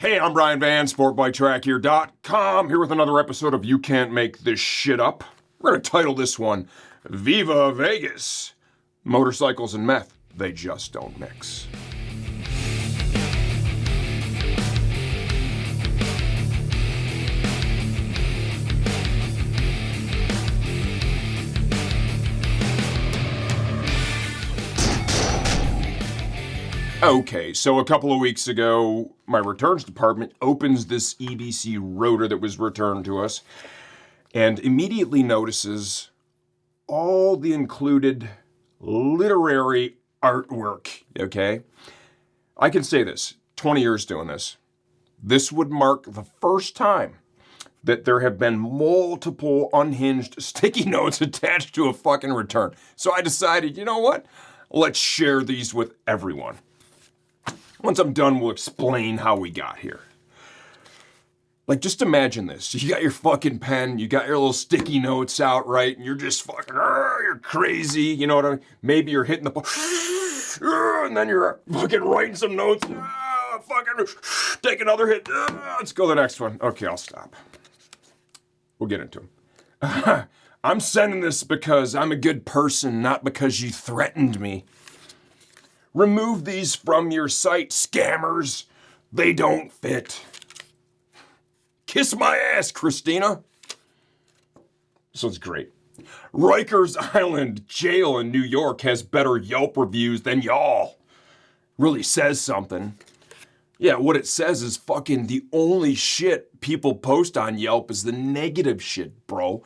Hey, I'm Brian Van, SportbikeTrackHere.com, here with another episode of You Can't Make This Shit Up. We're going to title this one, Viva Vegas. Motorcycles and meth, they just don't mix. Okay, so a couple of weeks ago, my returns department opens this EBC rotor that was returned to us and immediately notices all the included literary artwork, okay? I can say this, 20 years doing this. This would mark the first time that there have been multiple unhinged sticky notes attached to a fucking return. So I decided, you know what? Let's share these with everyone. Once I'm done, we'll explain how we got here. Like, just imagine this. You got your fucking pen, you got your little sticky notes out, right? And you're just fucking, you're crazy, you know what I mean? Maybe you're hitting the, and then you're fucking writing some notes. Fucking take another hit. Let's go to the next one. Okay, I'll stop. We'll get into them. I'm sending this because I'm a good person, not because you threatened me. Remove these from your site, scammers. They don't fit. Kiss my ass, Christina. This one's great. Rikers Island Jail in New York has better Yelp reviews than y'all. Really says something. Yeah, what it says is fucking the only shit people post on Yelp is the negative shit, bro.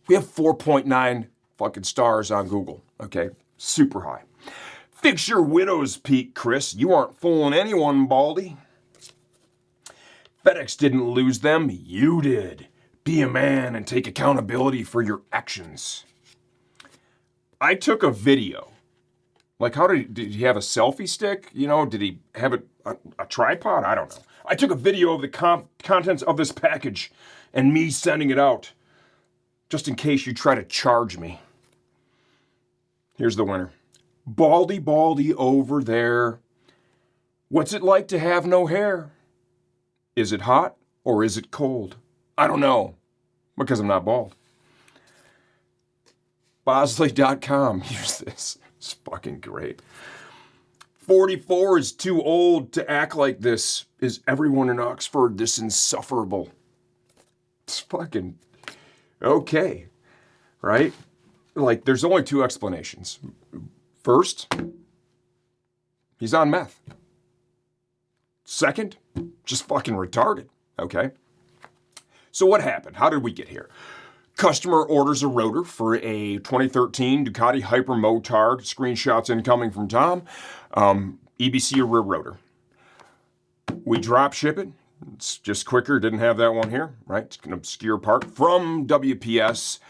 We have 4.9 fucking stars on Google, okay? Super high. Fix your widow's peak, Chris. You aren't fooling anyone, Baldy. FedEx didn't lose them. You did. Be a man and take accountability for your actions. I took a video. Like, did he have a selfie stick? You know, did he have a tripod? I don't know. I took a video of the contents of this package and me sending it out. Just in case you try to charge me. Here's the winner. Baldy over there. What's it like to have no hair? Is it hot or is it cold? I don't know, because I'm not bald. Bosley.com, here's this. It's fucking great. 44 is too old to act like this. Is everyone in Oxford this insufferable? It's fucking okay, right? Like, there's only two explanations. First, he's on meth. Second, just fucking retarded, okay? So what happened? How did we get here? Customer orders a rotor for a 2013 Ducati Hyper Motard. Screenshots incoming from Tom. EBC rear rotor. We drop ship it. It's just quicker. Didn't have that one here, right? It's an obscure part from WPS.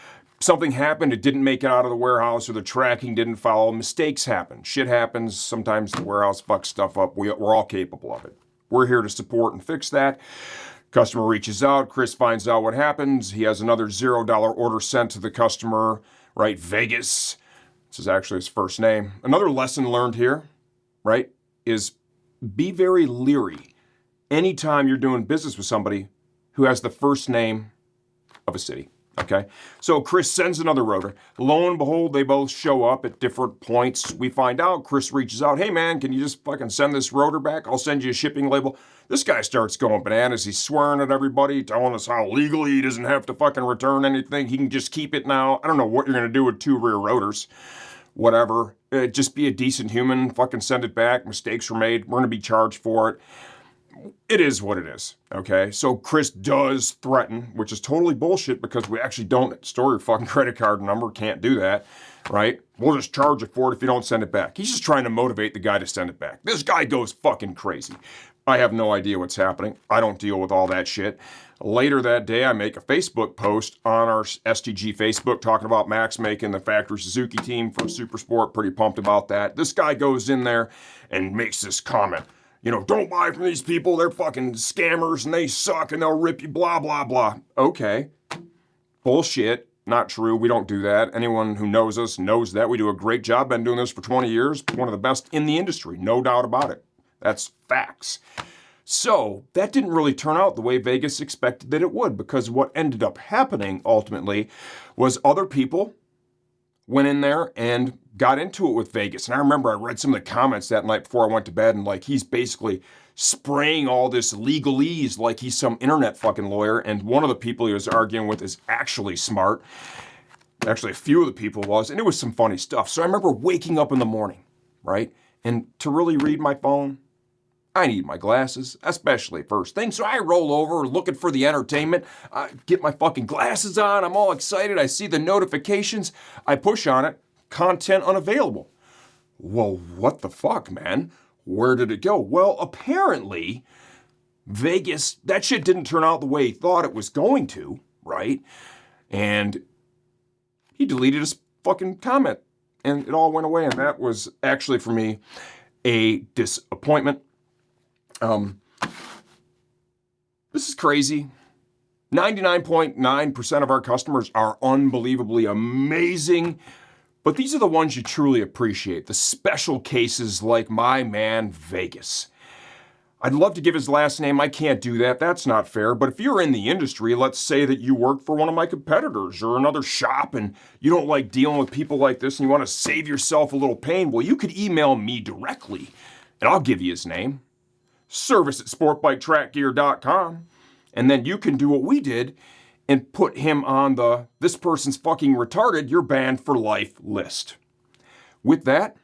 Something happened, it didn't make it out of the warehouse, or the tracking didn't follow. Mistakes happen. Shit happens. Sometimes the warehouse fucks stuff up. We're all capable of it. We're here to support and fix that. Customer reaches out. Chris finds out what happens. He has another $0 order sent to the customer, right? Vegas. This is actually his first name. Another lesson learned here, right, is be very leery anytime you're doing business with somebody who has the first name of a city. Okay, so Chris sends another rotor. Lo and behold, they both show up at different points. We find out, Chris reaches out, hey man, can you just fucking send this rotor back? I'll send you a shipping label. This guy starts going bananas. He's swearing at everybody, telling us how legally he doesn't have to fucking return anything. He can just keep it now. I don't know what you're gonna do with two rear rotors. Whatever, just be a decent human, fucking send it back. Mistakes were made, we're gonna be charged for it. It is what it is, okay? So Chris does threaten, which is totally bullshit because we actually don't store your fucking credit card number, can't do that, right? We'll just charge you for it if you don't send it back. He's just trying to motivate the guy to send it back. This guy goes fucking crazy. I have no idea what's happening. I don't deal with all that shit. Later that day, I make a Facebook post on our STG Facebook talking about Max making the factory Suzuki team for Super Sport. Pretty pumped about that. This guy goes in there and makes this comment. You know, don't buy from these people. They're fucking scammers and they suck and they'll rip you, blah, blah, blah. Okay. Bullshit. Not true. We don't do that. Anyone who knows us knows that. We do a great job. Been doing this for 20 years. One of the best in the industry. No doubt about it. That's facts. So that didn't really turn out the way Vegas expected that it would, because what ended up happening ultimately was other people went in there and got into it with Vegas. And I remember I read some of the comments that night before I went to bed, and like he's basically spraying all this legalese like he's some internet fucking lawyer. And one of the people he was arguing with is actually smart. Actually, a few of the people was, and it was some funny stuff. So I remember waking up in the morning, right? And to really read my phone, I need my glasses, especially first thing. So I roll over looking for the entertainment. I get my fucking glasses on. I'm all excited. I see the notifications. I push on it. Content unavailable. Well, what the fuck, man? Where did it go? Well, apparently, Vegas, that shit didn't turn out the way he thought it was going to, right? And he deleted his fucking comment. And it all went away. And that was actually, for me, a disappointment. This is crazy. 99.9% of our customers are unbelievably amazing, but these are the ones you truly appreciate, the special cases like my man Vegas. I'd love to give his last name. I can't do that. That's not fair. But if you're in the industry, let's say that you work for one of my competitors or another shop and you don't like dealing with people like this and you want to save yourself a little pain, well, you could email me directly and I'll give you his name. service@sportbiketrackgear.com, and then you can do what we did and put him on the "this person's fucking retarded, you're banned for life" list. With that,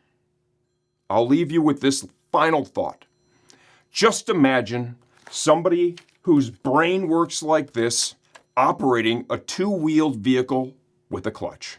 I'll leave you with this final thought. Just imagine somebody whose brain works like this operating a two-wheeled vehicle with a clutch.